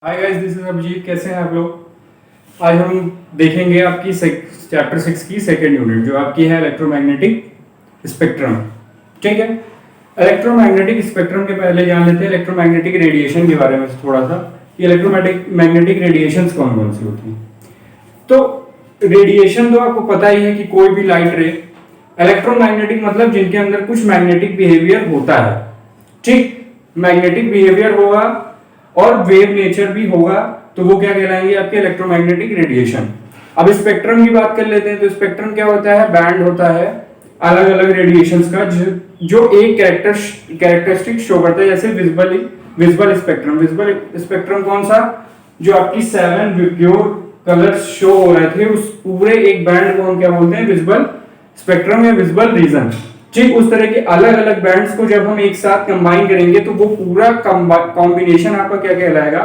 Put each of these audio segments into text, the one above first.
Hi guys, this is Abhijit. कैसे हैं आप लोग। आज हम देखेंगे आपकी चैप्टर 6 की सेकेंड यूनिट जो आपकी है इलेक्ट्रोमैग्नेटिक स्पेक्ट्रम। ठीक है, इलेक्ट्रोमैग्नेटिक स्पेक्ट्रम के पहले जान लेते हैं इलेक्ट्रोमैग्नेटिक रेडिएशन के बारे में थोड़ा सा कि मैग्नेटिक रेडिएशंस कौन कौन सी होती हैं। तो रेडिएशन तो आपको पता ही है कि कोई भी लाइट रे, इलेक्ट्रोमैग्नेटिक मतलब जिनके अंदर कुछ मैग्नेटिक बिहेवियर होता है। ठीक, मैग्नेटिक बिहेवियर होगा और वेव नेचर भी होगा तो वो क्या कहलाएंगे आपके इलेक्ट्रोमैग्नेटिक रेडिएशन। अब स्पेक्ट्रम की बात कर लेते हैं तो स्पेक्ट्रम क्या होता है, बैंड होता है अलग अलग रेडिएशंस का जो एक कैरेक्टरिस्टिक शो करता है। जैसे विजिबल स्पेक्ट्रम कौन सा, जो आपकी 7 प्योर कलर्स शो हो रहे थे उस पूरे एक बैंड को हम क्या बोलते हैं, विजिबल स्पेक्ट्रम या विजिबल रीजन। ठीक, उस तरह के अलग अलग बैंड्स को जब हम एक साथ कंबाइन करेंगे तो वो पूरा कॉम्बिनेशन आपका क्या कहलाएगा,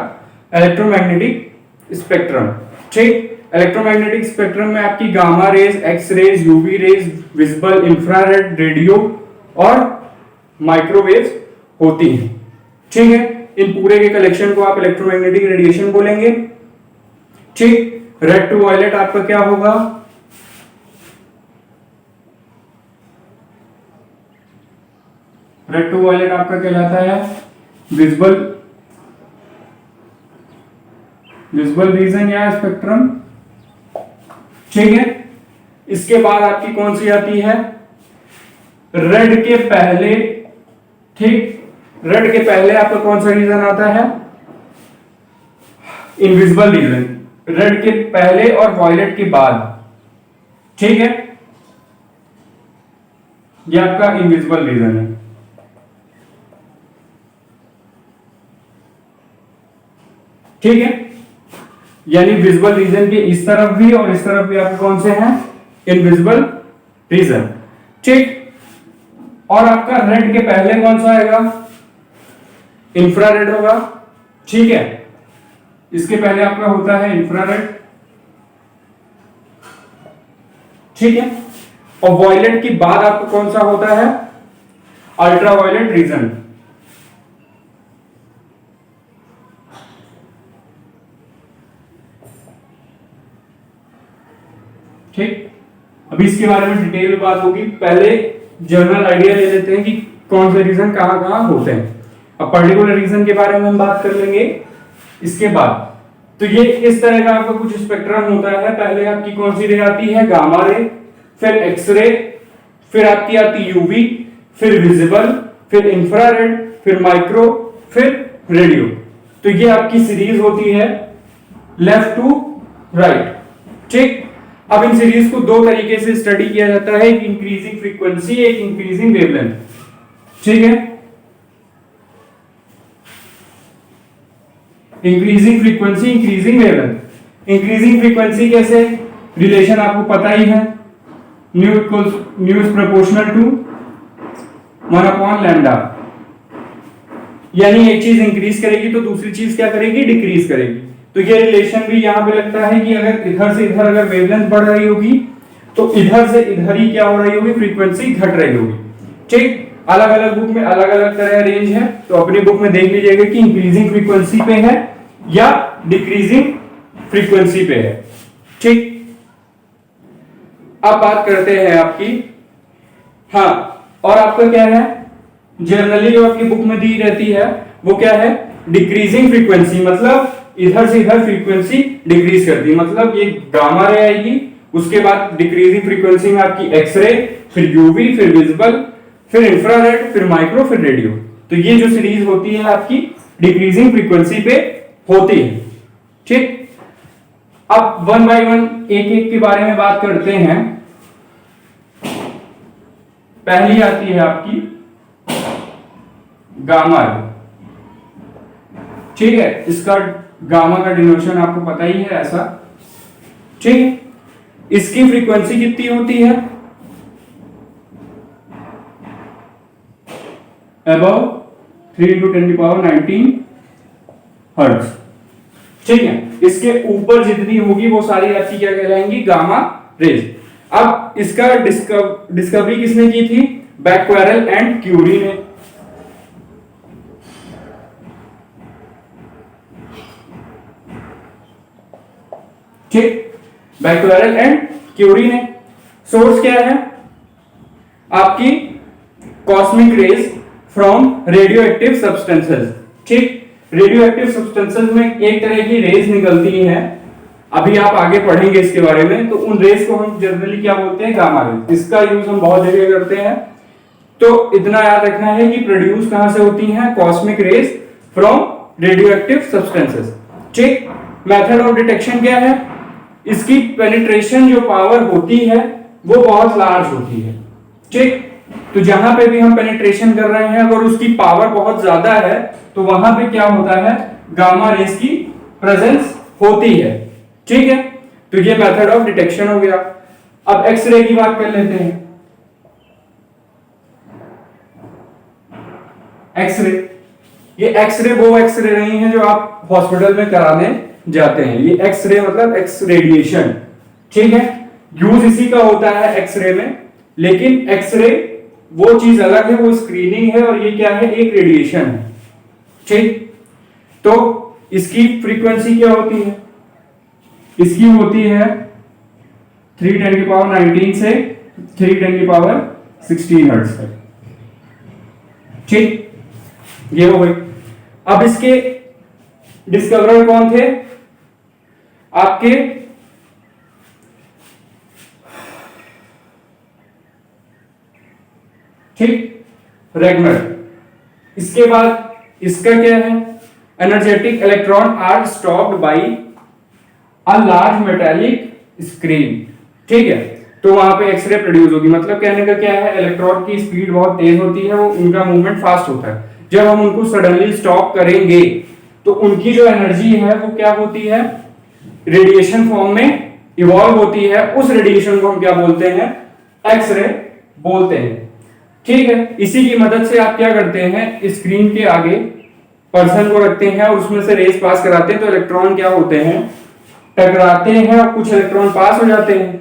इलेक्ट्रोमैग्नेटिक स्पेक्ट्रम। ठीक, इलेक्ट्रोमैग्नेटिक स्पेक्ट्रम में आपकी gamma rays, X rays, UV rays, visible, infrared, radio और माइक्रोवेव्स होती हैं। ठीक है, इन पूरे के कलेक्शन को आप इलेक्ट्रोमैग्नेटिक रेडिएशन बोलेंगे। ठीक, रेड टू वायलेट आपका क्या होगा, रेड टू वायलेट आपका कहलाता है विजिबल रीजन या स्पेक्ट्रम। ठीक है, इसके बाद आपकी कौन सी आती है, रेड के पहले। ठीक, रेड के पहले आपका कौन सा रीजन आता है, इनविजिबल रीजन। रेड के पहले और वायलेट के बाद। ठीक है, ये आपका इनविजिबल रीजन है। ठीक है, यानी विजिबल रीजन के इस तरफ भी और इस तरफ भी आपके कौन से हैं, इनविजिबल रीजन। ठीक, और आपका रेड के पहले कौन सा आएगा, इंफ्रारेड होगा। ठीक है, इसके पहले आपका होता है इंफ्रारेड। ठीक है, और वॉयलेट के बाद आपको कौन सा होता है, अल्ट्रा वायलेट रीजन। ठीक, अभी इसके बारे में डिटेल में बात होगी, पहले जनरल आइडिया ले लेते हैं कि कौन से रीजन कहां कहां होते हैं। अब पर्टिकुलर रीजन के बारे में हम बात कर लेंगे इसके बाद। तो ये इस तरह का आपका कुछ स्पेक्ट्रम होता है। पहले आपकी कौन सी रे आती है, गामा रे, फिर एक्स रे, फिर आपकी आती यूवी, फिर विजिबल, फिर इंफ्रारेड, फिर माइक्रो, फिर रेडियो। तो ये आपकी सीरीज होती है लेफ्ट टू राइट। ठीक, अब इन सीरीज को दो तरीके से स्टडी किया जाता है, एक इंक्रीजिंग फ्रीक्वेंसी, एक इंक्रीजिंग वेवलेंथ। ठीक है, increasing frequency, increasing wavelength. Increasing frequency कैसे, रिलेशन आपको पता ही है, न्यू इज प्रोपोर्शनल टू 1/लैम्डा। यानी एक चीज इंक्रीज करेगी तो दूसरी चीज क्या करेगी, डिक्रीज करेगी। तो ये रिलेशन भी यहां पे लगता है कि अगर इधर से इधर अगर वेवलेंथ बढ़ रही होगी तो इधर से इधर ही क्या हो रही होगी, फ्रीक्वेंसी घट रही होगी। ठीक, अलग अलग बुक में अलग अलग तरह रेंज है, तो अपनी बुक में देख लीजिएगा कि इंक्रीजिंग फ्रीक्वेंसी पे है या डिक्रीजिंग फ्रीक्वेंसी पे है। ठीक, अब बात करते हैं आपकी, हाँ, और आपका क्या है, जनरली जो आपकी बुक में दी रहती है वो क्या है, डिक्रीजिंग फ्रीक्वेंसी, मतलब इधर से इधर फ्रीक्वेंसी डिक्रीज करती है। मतलब ये गामा रे आएगी, उसके बाद डिक्रीजिंग फ्रीक्वेंसी में आपकी एक्स रे, फिर यूवी, फिर विजिबल, फिर इंफ्रारेड, फिर माइक्रो, फिर रेडियो। तो ये जो सीरीज होती है आपकी डिक्रीजिंग फ्रीक्वेंसी पे होती है। ठीक, अब वन बाय वन एक एक के बारे में बात करते हैं। पहली आती है आपकी गामा रे। ठीक है, इसका गामा का डिनोशन आपको पता ही है ऐसा। ठीक, इसकी फ्रीक्वेंसी कितनी होती है, अबव 3 × 10⁻19 हर्ट्ज। ठीक है, इसके ऊपर जितनी होगी वो सारी आपकी क्या कहलाएंगी, गामा रेज। अब इसका डिस्कवरी किसने की थी, बैक्वेरेल एंड क्यूरी ने। ठीक, बैक्वेरेल एंड क्यूरी ने। सोर्स क्या है आपकी cosmic rays from radio active substances. ठीक, रेडियो एक्टिव सब्सटेंसेस में एक तरह की रेज निकलती है, अभी आप आगे पढ़ेंगे इसके बारे में। तो उन रेज को हम जनरली क्या बोलते हैं, गामा रेज। इसका यूज हम बहुत जगह करते हैं। तो इतना याद रखना है कि प्रोड्यूस कहां से होती हैं, cosmic rays from radio active substances. ठीक, मेथड ऑफ डिटेक्शन क्या है, इसकी पेनिट्रेशन जो पावर होती है वो बहुत लार्ज होती है। ठीक, तो जहां पे भी हम पेनिट्रेशन कर रहे हैं अगर उसकी पावर बहुत ज्यादा है तो वहां पे क्या होता है, गामा रेज की प्रेजेंस होती है। ठीक है, तो ये मेथड ऑफ डिटेक्शन हो गया। अब एक्सरे की बात कर लेते हैं। एक्सरे, ये एक्सरे वो एक्सरे नहीं है जो आप हॉस्पिटल में कराने जाते हैं, ये एक्सरे मतलब एक्स रेडिएशन। ठीक है, यूज इसी का होता है एक्सरे में, लेकिन एक्सरे वो चीज अलग है, वो स्क्रीनिंग है, और ये क्या है, एक रेडिएशन है। ठीक, तो इसकी फ्रीक्वेंसी क्या होती है, इसकी होती है 3×19 से 3×16 हर्ट्ज तक। ठीक, ये हो गई। अब इसके डिस्कवरर कौन थे, आपके ठीक, रेगनर। इसके बाद इसका क्या है, energetic electron are stopped by a large metallic screen. ठीक है, तो वहां पे एक्सरे प्रोड्यूस होगी। मतलब कहने का क्या है, इलेक्ट्रॉन की स्पीड बहुत तेज होती है, वो उनका मूवमेंट फास्ट होता है। जब हम उनको सडनली स्टॉप करेंगे तो उनकी जो एनर्जी है वो क्या होती है, रेडिएशन फॉर्म में इवॉल्व होती है। उस रेडिएशन को हम क्या बोलते हैं, एक्सरे बोलते हैं। ठीक है, इसी की मदद से आप क्या करते हैं, स्क्रीन के आगे पर्सन को रखते हैं और उसमें से रेस पास कराते हैं, तो इलेक्ट्रॉन क्या होते हैं, टकराते हैं और कुछ इलेक्ट्रॉन पास हो जाते हैं।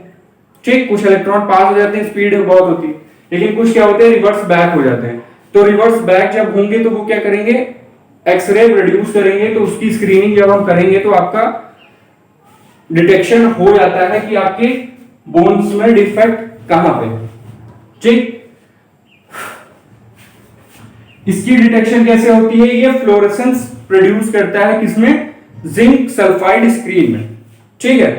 ठीक, कुछ इलेक्ट्रॉन पास हो जाते हैं, स्पीड बहुत होती है, लेकिन कुछ क्या होते हैं, रिवर्स बैक हो जाते हैं। तो रिवर्स बैक जब होंगे तो वो क्या करेंगे, एक्सरे प्रोड्यूस करेंगे। तो उसकी स्क्रीनिंग जब हम करेंगे तो आपका डिटेक्शन हो जाता है कि आपके बोन्स में डिफेक्ट कहां पे। ठीक, इसकी डिटेक्शन कैसे होती है, ये फ्लोरेसेंस प्रोड्यूस करता है किसमें, जिंक सल्फाइड स्क्रीन में। ठीक है,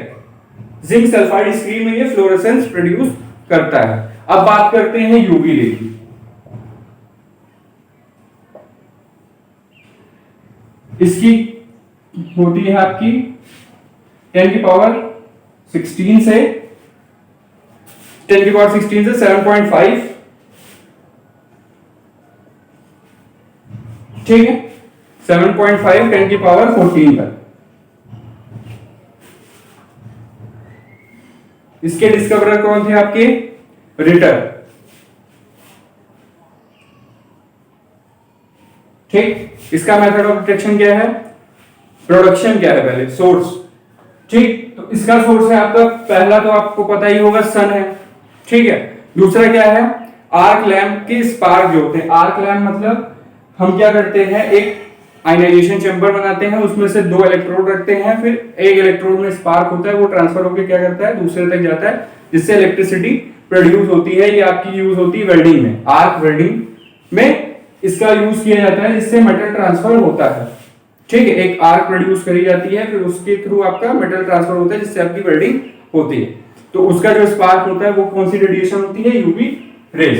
जिंक सल्फाइड स्क्रीन में ये फ्लोरेसेंस प्रोड्यूस करता है। अब बात करते हैं यूवी रे की। इसकी होती है आपकी 10⁻16 से 7.5। ठीक है, 7.5 10⁻14 तक। इसके डिस्कवरर कौन थे आपके, रिटर। ठीक, इसका मेथड ऑफ डिटेक्शन क्या है, प्रोडक्शन क्या है, पहले सोर्स। ठीक, तो इसका सोर्स है आपका, पहला तो आपको पता ही होगा सन है। ठीक है, दूसरा क्या है, आर्क लैंप के स्पार्क जो होते हैं। आर्क लैंप मतलब हम क्या करते हैं, एक आयनाइजेशन चैम्बर बनाते हैं, उसमें से 2 इलेक्ट्रोड रखते हैं, फिर एक इलेक्ट्रोड में स्पार्क होता है, वो ट्रांसफर होकर क्या करता है, दूसरे तक जाता है, जिससे इलेक्ट्रिसिटी प्रोड्यूस होती है। ये आपकी यूज होती है वेल्डिंग में, आर्क वेल्डिंग में इसका यूज किया जाता है, जिससे मेटल ट्रांसफर होता है। ठीक है, एक आर्क प्रोड्यूस करी जाती है, फिर उसके थ्रू आपका मेटल ट्रांसफर होता है, जिससे आपकी वेल्डिंग होती है। तो उसका जो स्पार्क होता है वो कौन सी रेडिएशन होती है, यूवी रेज।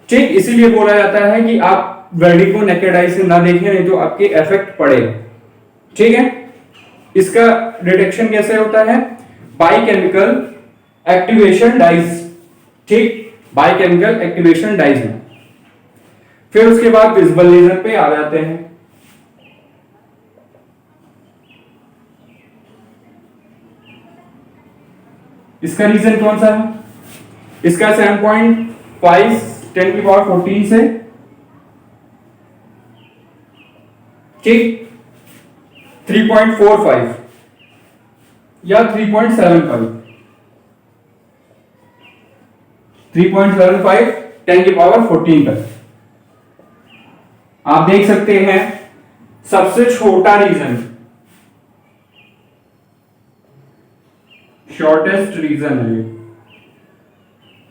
ठीक, इसीलिए बोला जाता है कि आप वेल्डिंग को नेकेड आई से ना देखें, नहीं तो आपके इफेक्ट पड़ेगा। ठीक है, इसका डिटेक्शन कैसे होता है, बायोकेमिकल एक्टिवेशन डाइज। ठीक, बायोकेमिकल एक्टिवेशन डाइज में। फिर उसके बाद विजिबल लेजर पे आ जाते हैं। इसका रीजन कौन सा है, इसका 7.5 10⁻14 से ठीक 3.45 या 3.75 10⁻14 तक आप देख सकते हैं। सबसे छोटा रीजन शॉर्टेस्ट रीजन है,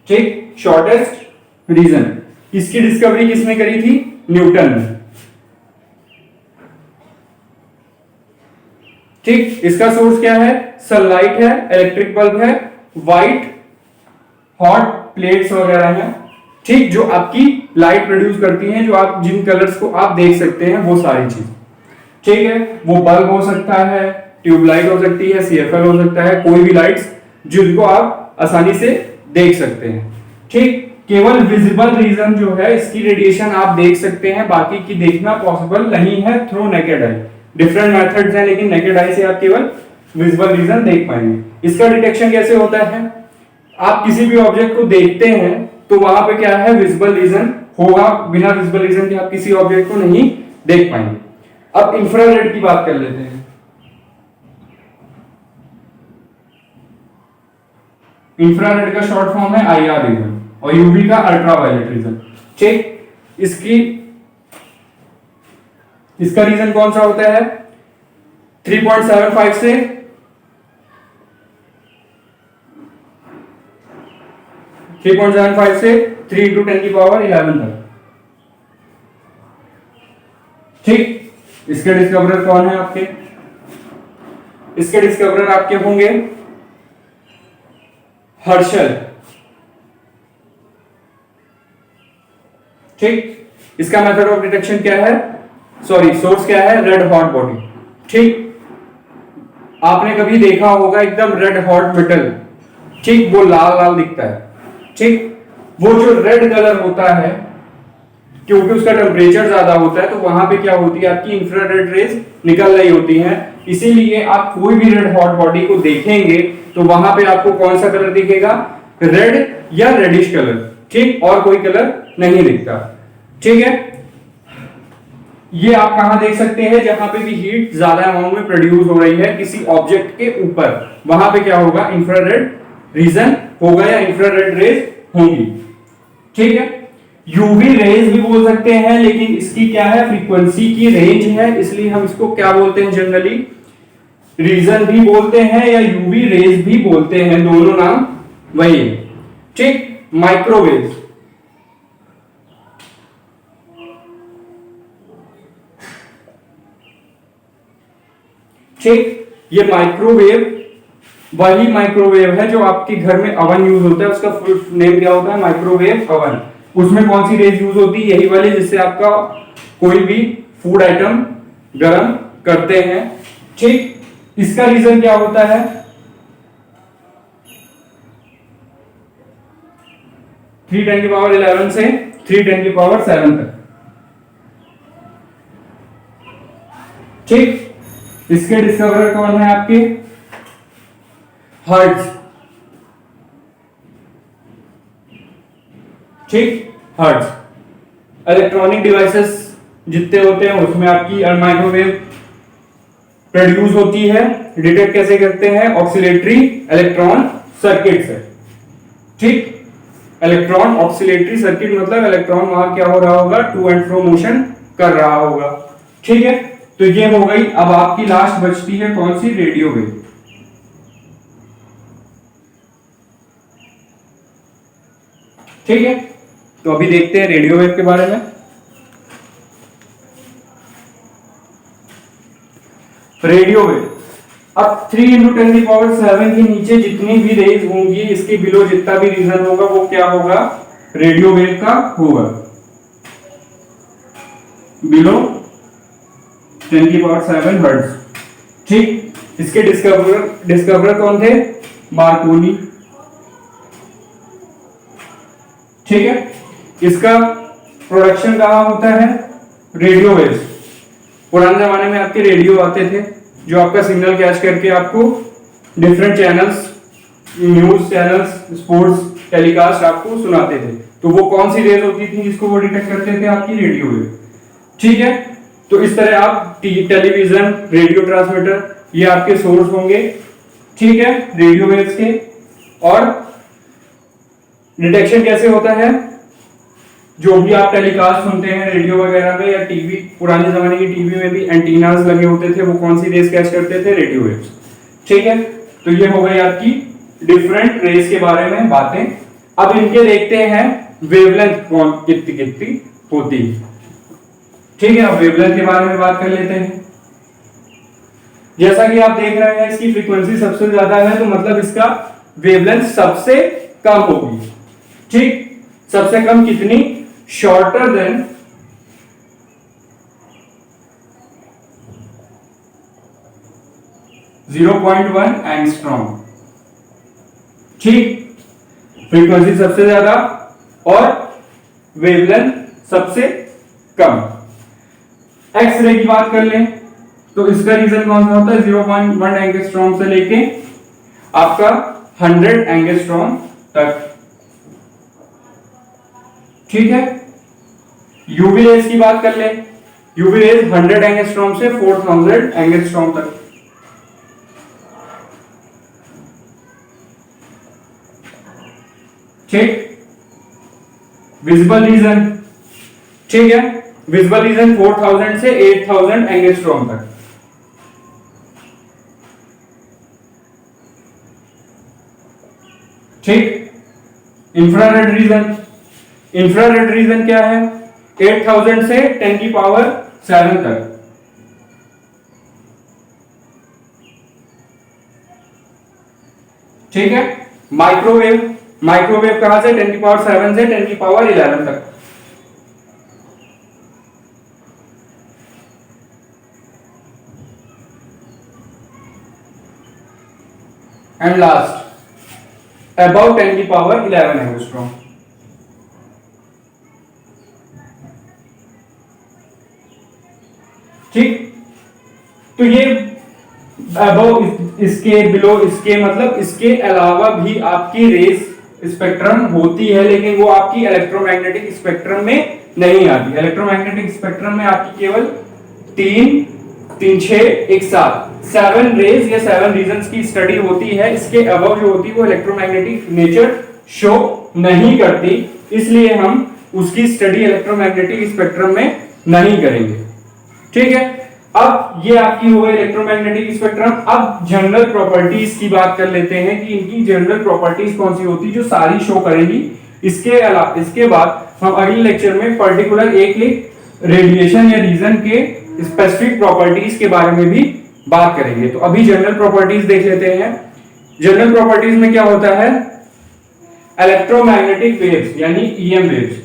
ठीक, शॉर्टेस्ट रीजन। इसकी डिस्कवरी किसने करी थी? न्यूटन ने, ठीक। इसका सोर्स क्या है? सनलाइट है, इलेक्ट्रिक बल्ब है, व्हाइट हॉट प्लेट्स वगैरह हैं, ठीक, जो आपकी लाइट प्रोड्यूस करती हैं, जो आप जिन कलर्स को आप देख सकते हैं वो सारी चीज, ठीक है। वो बल्ब हो सकता है, ट्यूबलाइट हो सकती है, सीएफएल हो सकता है, कोई भी लाइट्स जिनको आप आसानी से देख सकते हैं, ठीक। केवल विजिबल रीजन जो है इसकी रेडिएशन आप देख सकते हैं, बाकी की देखना पॉसिबल नहीं है through naked eye. Different methods हैं, लेकिन नेकेड आई से आप केवल विजिबल रीजन देख पाएंगे। इसका डिटेक्शन कैसे होता है? आप किसी भी ऑब्जेक्ट को देखते हैं तो वहां पे क्या है? विजिबल रीजन होगा, बिना विजिबल रीजन के आप किसी ऑब्जेक्ट को नहीं देख पाएंगे। अब इंफ्रारेड की बात कर लेते हैं। इंफ्रारेड का शॉर्ट फॉर्म है आईआर रीजन और यूवी का अल्ट्रावायलेट रीजन, ठीक। इसका रीजन कौन सा होता है? 3.75 से 3.75 से 3 × 10⁻11 तक, ठीक। इसके डिस्कवरर कौन है आपके? इसके डिस्कवरर आपके होंगे हर्शल, ठीक। इसका मेथड ऑफ डिटेक्शन क्या है? सॉरी, सोर्स क्या है? रेड हॉट बॉडी, ठीक। आपने कभी देखा होगा एकदम रेड हॉट मेटल, ठीक, वो लाल लाल दिखता है, ठीक। वो जो रेड कलर होता है, क्योंकि उसका टेम्परेचर ज्यादा होता है, तो वहां पे क्या होती है? आपकी इंफ्रारेड रेज निकल रही होती हैं। इसीलिए आप कोई भी रेड हॉट बॉडी को देखेंगे तो वहां पे आपको कौन सा कलर दिखेगा? रेड या रेडिश कलर, ठीक, और कोई कलर नहीं दिखता, ठीक है। ये आप कहां देख सकते हैं? जहां पे भी हीट ज्यादा अमाउंट में प्रोड्यूस हो रही है किसी ऑब्जेक्ट के ऊपर, वहां पे क्या होगा? इंफ्रारेड रीजन होगा या इंफ्रारेड रेज होंगी, ठीक है। यूवी रेज भी बोल सकते हैं, लेकिन इसकी क्या है? फ्रीक्वेंसी की रेंज है, इसलिए हम इसको क्या बोलते हैं? जनरली रीजन भी बोलते हैं या यूवी रेज भी बोलते हैं, दोनों नाम वही है, ठीक। माइक्रोवेव, ठीक। ये माइक्रोवेव वही माइक्रोवेव है जो आपके घर में अवन यूज होता है, उसका फुल नेम क्या होता है? Microwave oven. उसमें कौन सी रेज यूज होती है? यही वाली जिससे आपका कोई भी फूड आइटम गर्म करते हैं, ठीक। इसका रीजन क्या होता है? 3×10⁻11 से 3×10⁻7 तक, ठीक। इसके डिस्कवरर कौन है आपके? हर्ट्ज, ठीक, हर्ट्ज। इलेक्ट्रॉनिक डिवाइसेस जितने होते हैं उसमें आपकी माइक्रोवेव प्रोड्यूस होती है। डिटेक्ट कैसे करते हैं? ऑक्सीलेटरी इलेक्ट्रॉन सर्किट से, ठीक। इलेक्ट्रॉन ऑक्सीलेटरी सर्किट मतलब इलेक्ट्रॉन वहां क्या हो रहा होगा? टू एंड फ्रो मोशन कर रहा होगा, ठीक है। तो ये हो गई। अब आपकी लास्ट बचती है कौन सी? रेडियो वेव, ठीक है। तो अभी देखते हैं रेडियो वेव के बारे में। रेडियो वेव, अब 3×10⁻7 के नीचे जितनी भी रेज होंगी, इसके बिलो जितना भी रीजन होगा वो क्या होगा? रेडियो वेव का होगा, बिलो 10⁻7 हर्ट्ज, ठीक। इसके डिस्कवरर कौन थे? मार्कोनी, ठीक है। इसका प्रोडक्शन कहां होता है? Radio waves. पुराने जमाने में आपके रेडियो आते थे जो आपका सिग्नल कैच करके आपको different channels, news channels, sports telecast आपको सुनाते थे। तो वो कौन सी रेज होती थी जिसको वो डिटेक्ट करते थे? आपकी रेडियो वेव, ठीक है। तो इस तरह आप टेलीविजन, रेडियो ट्रांसमीटर, ये आपके सोर्स होंगे, ठीक है, रेडियो वेव्स के। और डिटेक्शन कैसे होता है? जो भी आप टेलीकास्ट सुनते हैं रेडियो वगैरह में या टीवी, पुराने जमाने की टीवी में भी एंटीनास लगे होते थे, वो कौन सी रेज कैच करते थे? रेडियो वेव्स, ठीक है। तो ये हो गई आपकी डिफरेंट रेस के बारे में बातें। अब इनके देखते हैं वेवलेंथ कौन कितनी कितनी होती है। ठीक है, अब वेवलेंथ के बारे में बात कर लेते हैं। जैसा कि आप देख रहे हैं इसकी फ्रीक्वेंसी सबसे ज्यादा है, तो मतलब इसका वेवलेंथ सबसे कम होगी। ठीक, सबसे कम कितनी? Shorter than 0.1 angstrom. ठीक, फ्रीक्वेंसी सबसे ज्यादा और वेवलेंथ सबसे कम। एक्स रे की बात कर लें तो इसका रीजन कौन सा होता है? 0.1 एंगस्ट्रॉम से लेके आपका 100 एंगस्ट्रॉम तक। ठीक है, यूवी रेज की बात कर ले, यूवी रेज 100 एंगस्ट्रॉम से 4000 एंगस्ट्रॉम तक। ठीक, विजिबल रीजन, ठीक है, विजिबल रीजन 4000 से 8000 एंगस्ट्रॉम तक। ठीक, इंफ्रारेड रीजन, इंफ्रारेड रीजन क्या है? 8000 से 10 की पावर 7 तक। ठीक है, माइक्रोवेव, माइक्रोवेव कहां से? 10 की पावर 7 से 10 की पावर 11 तक। एंड लास्ट अबाउट 10 की पावर 11 एंगस्ट्रॉम। ठीक, तो ये अबव इसके बिलो इसके मतलब इसके अलावा भी आपकी रेस स्पेक्ट्रम होती है, लेकिन वो आपकी इलेक्ट्रोमैग्नेटिक स्पेक्ट्रम में नहीं आती। इलेक्ट्रोमैग्नेटिक स्पेक्ट्रम में आपकी केवल 3 3 6 1 7 रेज या 7 रीजन्स की स्टडी होती है। इसके अबव जो होती है वो इलेक्ट्रोमैग्नेटिक नेचर शो नहीं करती, इसलिए हम उसकी स्टडी इलेक्ट्रोमैग्नेटिक स्पेक्ट्रम में नहीं करेंगे। ठीक है, अब ये आपकी हो गई इलेक्ट्रोमैग्नेटिक स्पेक्ट्रम। अब जनरल प्रॉपर्टीज की बात कर लेते हैं कि इनकी जनरल प्रॉपर्टीज कौन सी होती है जो सारी शो करेंगी। इसके बाद हम अगले लेक्चर में पर्टिकुलर एक रेडिएशन या रीजन के स्पेसिफिक प्रॉपर्टीज के बारे में भी बात करेंगे। तो अभी जनरल प्रॉपर्टीज देख लेते हैं। जनरल प्रॉपर्टीज में क्या होता है? इलेक्ट्रोमैग्नेटिक वेव्स यानी ईएम वेव्स।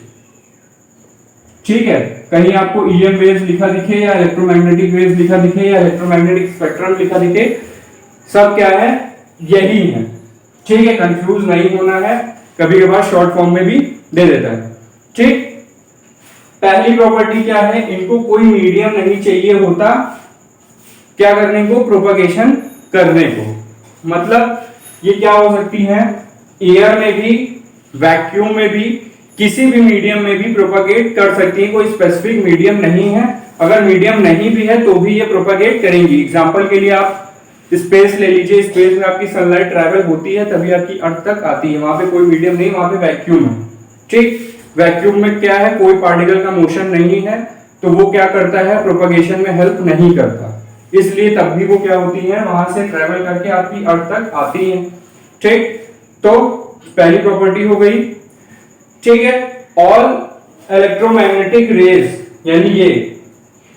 ठीक है, कहीं आपको ईएम वेव्स लिखा दिखे या इलेक्ट्रोमैग्नेटिक वेव्स लिखा दिखे या इलेक्ट्रोमैग्नेटिक स्पेक्ट्रम लिखा दिखे, सब क्या है? यही है। ठीक है, कंफ्यूज नहीं होना है, कभी कभार शॉर्ट फॉर्म में भी दे देता है। ठीक, पहली प्रॉपर्टी क्या है? इनको कोई मीडियम नहीं चाहिए होता क्या करने को? प्रोपगेशन करने को। मतलब ये क्या हो सकती है? एयर में भी, वैक्यूम में भी, किसी भी मीडियम में भी प्रोपगेट कर सकती है। कोई स्पेसिफिक मीडियम नहीं है। अगर मीडियम नहीं भी है तो भी ये प्रोपगेट करेंगी। एग्जांपल के लिए आप स्पेस ले लीजिए, स्पेस में आपकी सनलाइट ट्रैवल होती है तभी आपकी अर्थ तक आती है, वहां पे कोई मीडियम नहीं, वहां पे वैक्यूम है। ठीक, वैक्यूम में क्या है? कोई पार्टिकल का मोशन नहीं है, तो वो क्या करता है? प्रोपगेशन में हेल्प नहीं करता, इसलिए तब भी वो क्या होती है? वहां से ट्रैवल करके आपकी अर्थ तक आती है। ठीक, तो पहली प्रॉपर्टी हो गई। ठीक है, ऑल इलेक्ट्रोमैग्नेटिक रेज यानी ये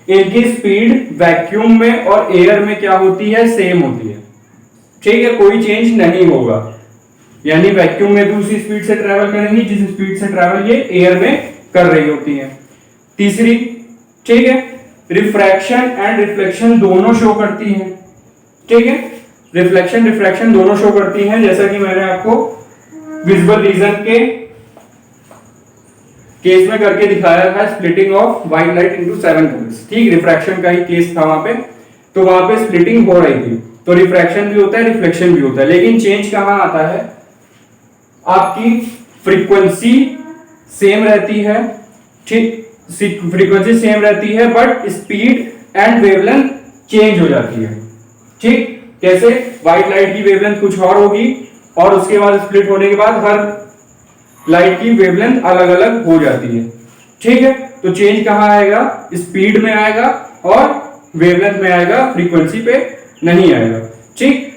इनकी स्पीड वैक्यूम में और एयर में क्या होती है? सेम होती है। ठीक है, कोई चेंज नहीं होगा, यानी वैक्यूम में भी उसी स्पीड से ट्रैवल करेंगी जिस स्पीड से ट्रैवल ये एयर में कर रही होती है। तीसरी, ठीक है, रिफ्रैक्शन एंड रिफ्लेक्शन दोनों शो करती है। ठीक है, रिफ्लेक्शन रिफ्रैक्शन दोनों शो करती हैं, जैसा कि मैंने आपको विजुअल रीजन के केस में करके दिखाया था, splitting of white light into 7 colours. ठीक, रिफ्रैक्शन का ही केस था वहां पे, तो वहां पे स्प्लिटिंग हो रही थी, तो रिफ्रैक्शन भी होता है, रिफ्लेक्शन भी होता है, लेकिन चेंज कहां आता है? आपकी फ्रीक्वेंसी सेम रहती है। ठीक, फ्रीक्वेंसी सेम रहती है but speed and wavelength change हो जाती है। ठीक, कैसे? व्हाइट लाइट की वेवलेंथ कुछ और होगी और उसके बाद स्प्लिट होने के बाद हर लाइट की वेवलेंथ अलग अलग हो जाती है। ठीक है, तो चेंज कहां आएगा? स्पीड में आएगा और वेवलेंथ में आएगा, फ्रीक्वेंसी पे नहीं आएगा। ठीक,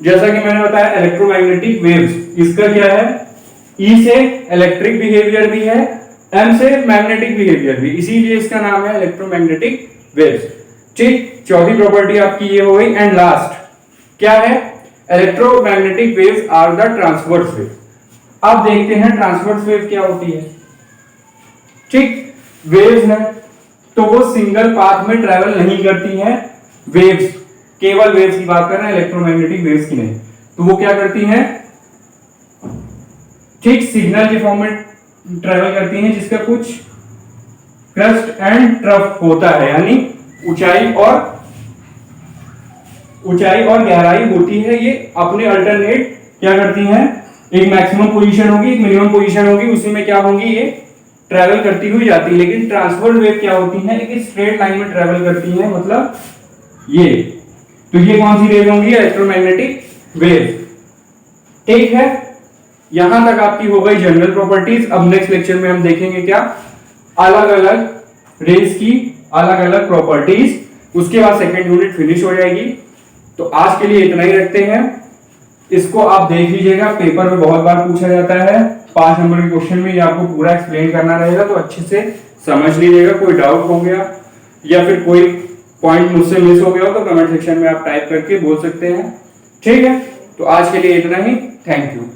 जैसा कि मैंने बताया इलेक्ट्रोमैग्नेटिक वेव्स, इसका क्या है, ई से इलेक्ट्रिक बिहेवियर भी है, एम से मैग्नेटिक बिहेवियर भी, इसीलिए इसका नाम है इलेक्ट्रोमैग्नेटिक वेव्स। ठीक, चौथी प्रॉपर्टी आपकी ये हो गई। एंड लास्ट क्या है, electromagnetic waves are the transverse wave. अब देखते हैं ट्रांसवर्स वेव क्या होती है। ठीक, वेव्स है तो वो सिंगल पाथ में ट्रेवल नहीं करती हैं, वेव्स, केवल वेव्स की बात कर रहे हैं, इलेक्ट्रोमैग्नेटिक वेव्स की नहीं। तो वो क्या करती हैं, ठीक सिग्नल के फॉर्म में ट्रेवल करती हैं, जिसका कुछ क्रस्ट एंड ट्रफ होता है, यानी ऊंचाई और गहराई होती है। ये अपने अल्टरनेट क्या करती हैं, एक मैक्सिमम पोजीशन होगी, एक मिनिमम पोजीशन होगी, उसी में क्या होंगी, ये ट्रेवल करती हुई जाती है। लेकिन ट्रांसवर्स वेव क्या होती है, एक स्ट्रेट लाइन में ट्रेवल करती है, मतलब ये। तो ये कौन सी वेव होंगी, इलेक्ट्रोमैग्नेटिक वेव। ठीक है, यहां तक आपकी हो गई जनरल प्रॉपर्टीज। अब नेक्स्ट लेक्चर में हम देखेंगे क्या, अलग अलग रेज की अलग अलग प्रॉपर्टीज, उसके बाद सेकेंड यूनिट फिनिश हो जाएगी। तो आज के लिए इतना ही रखते हैं, इसको आप देख लीजिएगा, पेपर में बहुत बार पूछा जाता है, 5 नंबर के क्वेश्चन में ये आपको पूरा एक्सप्लेन करना रहेगा, तो अच्छे से समझ लीजिएगा। कोई डाउट हो गया या फिर कोई पॉइंट मुझसे मिस हो गया हो तो कमेंट सेक्शन में आप टाइप करके बोल सकते हैं। ठीक है, तो आज के लिए इतना ही, थैंक यू।